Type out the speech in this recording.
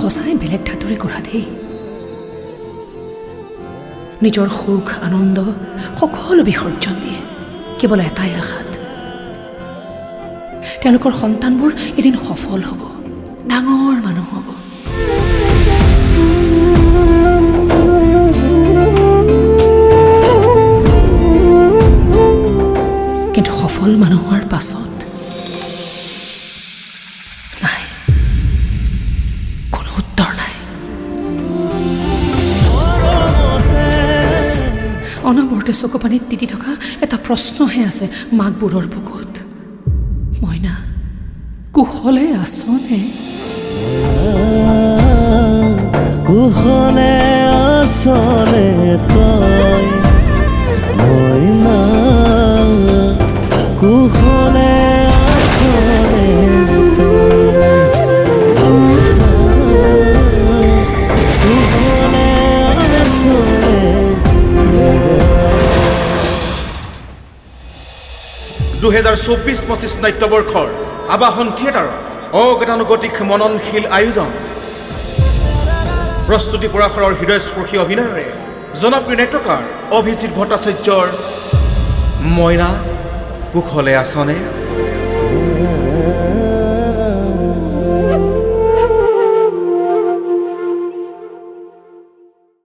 সঁচাই বেলেগ ধাতুৰে গঢ়া দেই। নিজৰ সুখ আনন্দ সকলো বিসৰ্জন দিয়ে কেৱল এটাই আশাত, তেওঁলোকৰ সন্তানবোৰ এদিন সফল হ'ব, ডাঙৰ মানুহ হ'ব। কিন্তু সফল মানুহ হোৱাৰ পাছত নাই, কোনো উত্তৰ নাই। অনবৰতে চকুপানীত তিতি থকা এটা প্ৰশ্নহে আছে মাকবোৰৰ বুকুত, মইনা কুশলে আছনে? কুশলে আছনে তই মইনা, কুশলে আছনে তই, কুশলে আছনে? 2024-25 নাট্যবৰ্ষৰ আবাহন থিয়েটাৰত অগতানুগতিক মননশীল আয়োজন, প্ৰস্তুতি পৰাশৰৰ হৃদয়স্পৰ্শী অভিনয়েৰে জনপ্ৰিয় নাট্যকাৰ অভিজিৎ ভট্টাচাৰ্যৰ মইনা কুশলে আছনে?